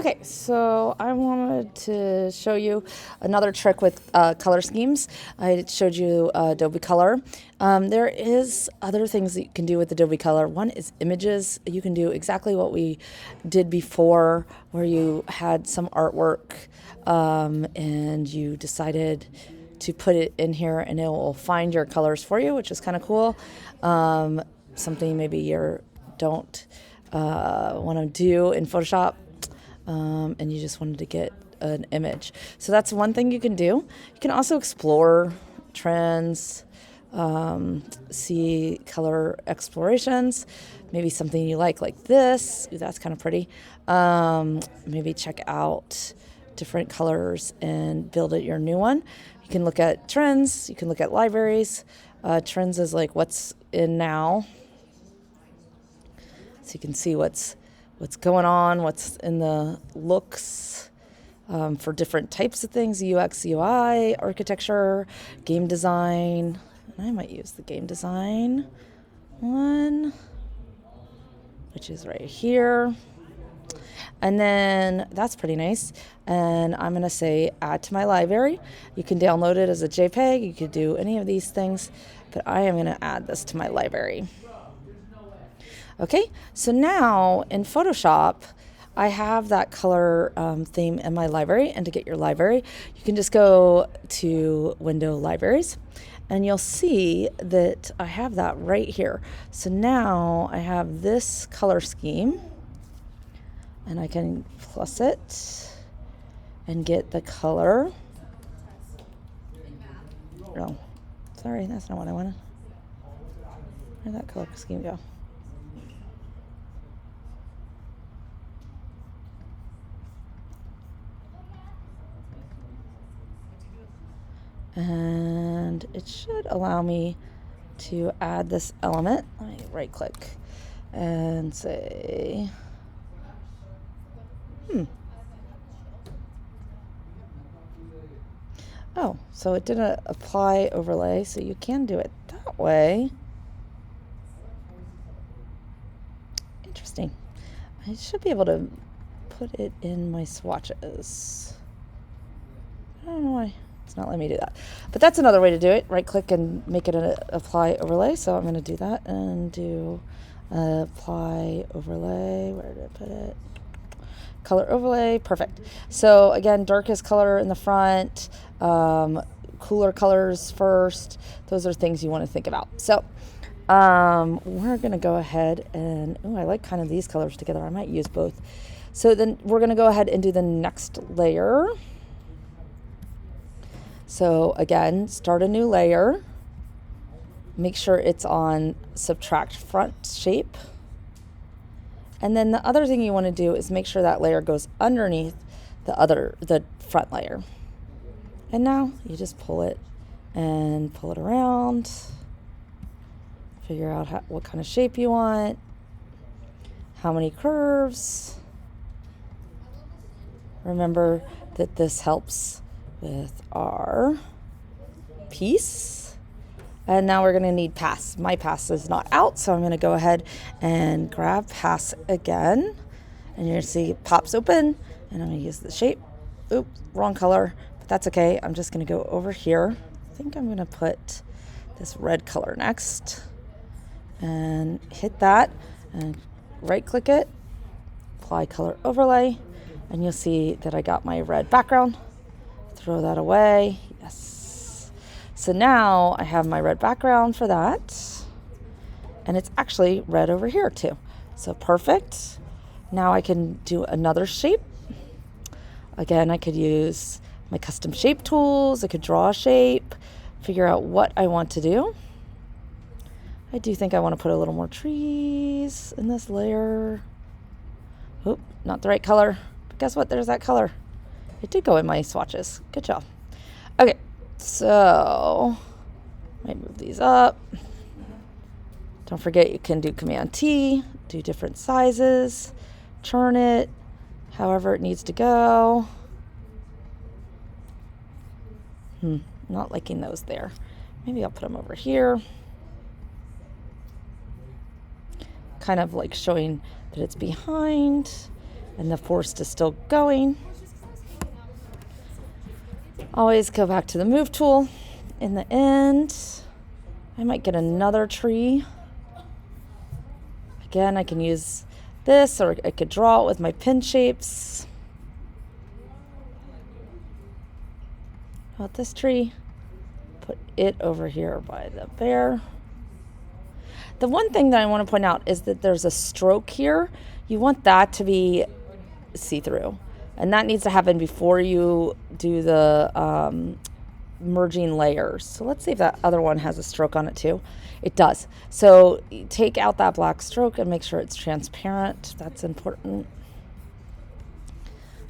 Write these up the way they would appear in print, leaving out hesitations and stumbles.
Okay, so I wanted to show you another trick with color schemes. I showed you Adobe Color. There is other things that you can do with Adobe Color. One is images. You can do exactly what we did before, where you had some artwork and you decided to put it in here and it will find your colors for you, which is kind of cool. Something maybe you don't want to do in Photoshop. And you just wanted to get an image. So that's one thing you can do. You can also explore trends, see color explorations, maybe something you like this. Ooh, that's kind of pretty. Maybe check out different colors and build it your new one. You can look at trends. You can look at libraries. Trends is like what's in now. So you can see what's going on, what's in the looks for different types of things, UX, UI, architecture, game design. And I might use the game design one, which is right here. And then that's pretty nice. And I'm going to say add to my library. You can download it as a JPEG. You could do any of these things, but I am going to add this to my library. Okay, so now in Photoshop, I have that color theme in my library. And to get your library, you can just go to Window Libraries, and you'll see that I have that right here. So now I have this color scheme, and I can plus it and get the color. Oh, sorry, that's not what I wanted. Where'd that color scheme go? And it should allow me to add this element. Let me right click and say, oh, so it didn't apply overlay, so you can do it that way. Interesting. I should be able to put it in my swatches. I don't know why it's not letting me do that. But that's another way to do it. Right click and make it an apply overlay. So I'm going to do that and do apply overlay. Where did I put it? Color overlay. Perfect. So again, darkest color in the front, cooler colors first. Those are things you want to think about. So we're going to go ahead and, I like kind of these colors together. I might use both. So then we're going to go ahead and do the next layer. So again, start a new layer. Make sure it's on subtract front shape. And then the other thing you want to do is make sure that layer goes underneath the front layer. And now you just pull it and pull it around. Figure out what kind of shape you want. How many curves. Remember that this helps with our piece. And now we're going to need pass. My pass is not out, so I'm going to go ahead and grab pass again. And you're going to see it pops open, and I'm going to use the shape. Oops, wrong color, but that's okay. I'm just going to go over here. I think I'm going to put this red color next and hit that and right click it, apply color overlay, and you'll see that I got my red background. Throw that away. Yes. So now I have my red background for that. And it's actually red over here too. So perfect. Now I can do another shape. Again, I could use my custom shape tools. I could draw a shape, figure out what I want to do. I do think I want to put a little more trees in this layer. Oop, not the right color. But guess what? There's that color. It did go in my swatches. Good job. Okay, so might move these up. Don't forget you can do Command T, do different sizes, turn it however it needs to go. Not liking those there. Maybe I'll put them over here. Kind of like showing that it's behind. and the forest is still going. Always go back to the move tool. In the end, I might get another tree. Again, I can use this, or I could draw it with my pin shapes. How about this tree? Put it over here by the bear. The one thing that I want to point out is that there's a stroke here. You want that to be see-through. And that needs to happen before you do the merging layers. So let's see if that other one has a stroke on it too. It does. So take out that black stroke and make sure it's transparent. That's important.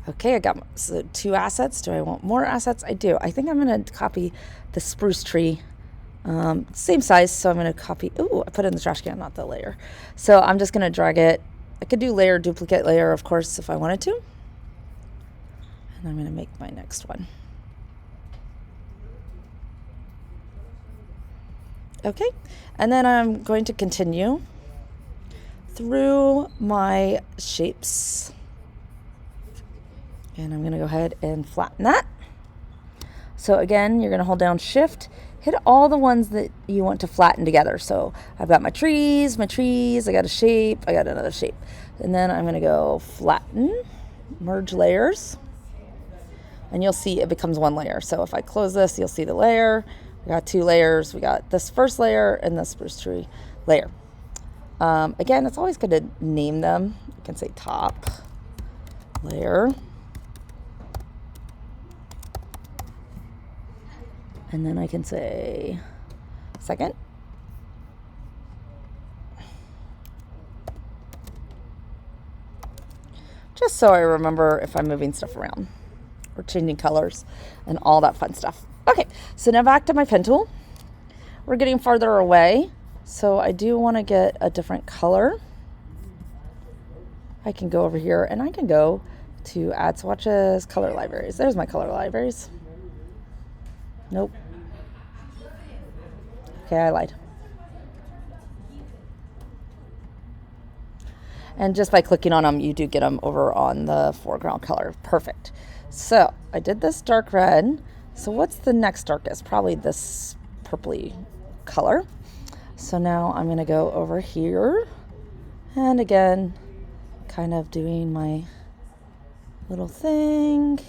Okay, I got so 2 assets. Do I want more assets? I do. I think I'm going to copy the spruce tree. Same size, so I'm going to copy. Ooh, I put it in the trash can, not the layer. So I'm just going to drag it. I could do layer, duplicate layer, of course, if I wanted to. And I'm going to make my next one. Okay, and then I'm going to continue through my shapes. And I'm going to go ahead and flatten that. So again, you're going to hold down Shift, hit all the ones that you want to flatten together. So I've got my trees, I got a shape, I got another shape. And then I'm going to go flatten, merge layers, and you'll see it becomes one layer. So if I close this, you'll see the layer. We got 2 layers. We got this first layer and this spruce tree layer. Again, it's always good to name them. You can say top layer. And then I can say second. Just so I remember if I'm moving stuff around or changing colors and all that fun stuff. Okay, so now back to my pen tool. We're getting farther away, so I do want to get a different color. I can go over here and I can go to add swatches, color libraries. There's my color libraries. Nope. Okay, I lied. And just by clicking on them, you do get them over on the foreground color. Perfect. So I did this dark red. So what's the next darkest? Probably this purpley color. So now I'm going to go over here. And again, kind of doing my little thing.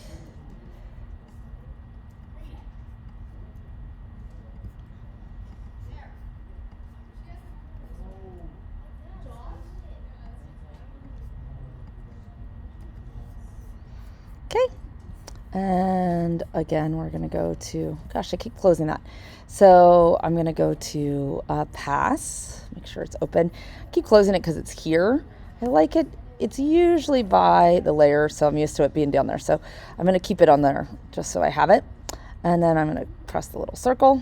Okay. And again, we're going to go to, gosh, I keep closing that. So I'm going to go to pass, make sure it's open. Keep closing it because it's here. I like it. It's usually by the layer, so I'm used to it being down there. So I'm going to keep it on there just so I have it. And then I'm going to press the little circle.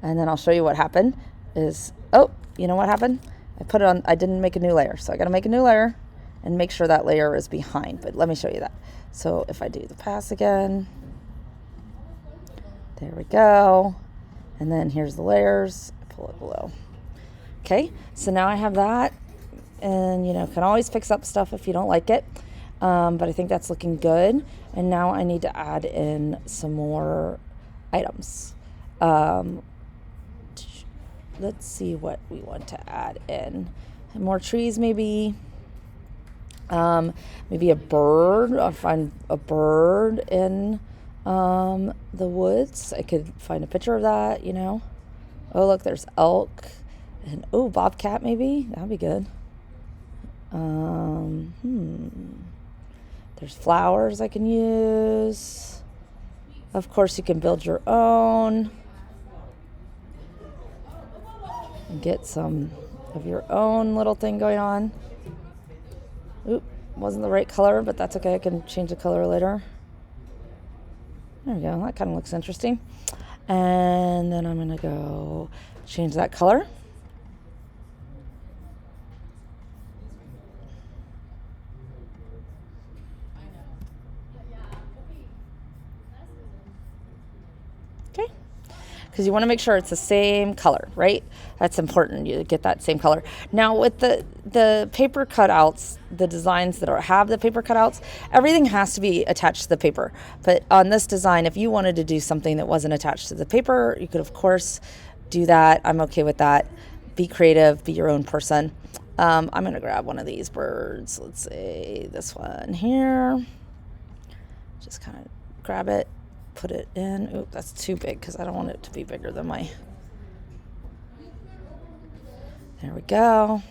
And then I'll show you what happened is, oh, you know what happened? I put it on, I didn't make a new layer. So I got to make a new layer and make sure that layer is behind. But let me show you that. So if I do the pass again, there we go. And then here's the layers, pull it below. Okay, so now I have that, and can always fix up stuff if you don't like it. But I think that's looking good. And now I need to add in some more items. Let's see what we want to add in. More trees maybe. Maybe a bird. I'll find a bird in the woods. I could find a picture of that, Oh, look, there's elk. And, oh, bobcat maybe. That'd be good. There's flowers I can use. Of course, you can build your own. And get some of your own little thing going on. Oop, wasn't the right color, but that's okay. I can change the color later. There we go. That kind of looks interesting. And then I'm going to go change that color. because you want to make sure it's the same color, right? That's important. You get that same color. Now with the paper cutouts, the designs that have the paper cutouts, everything has to be attached to the paper. But on this design, if you wanted to do something that wasn't attached to the paper, you could of course do that. I'm okay with that. Be creative, be your own person. I'm going to grab one of these birds. Let's say this one here. Just kind of grab it, put it in. Oop, that's too big because I don't want it to be bigger than my... There we go.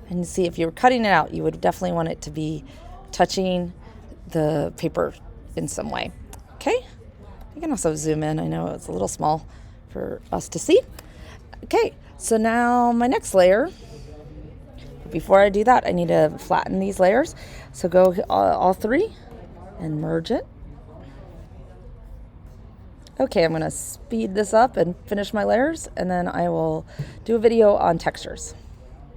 And you see, if you were cutting it out, you would definitely want it to be touching the paper in some way. Okay? You can also zoom in. I know it's a little small for us to see. Okay, so now my next layer. Before I do that, I need to flatten these layers. So go all three and merge it. Okay, I'm going to speed this up and finish my layers, and then I will do a video on textures.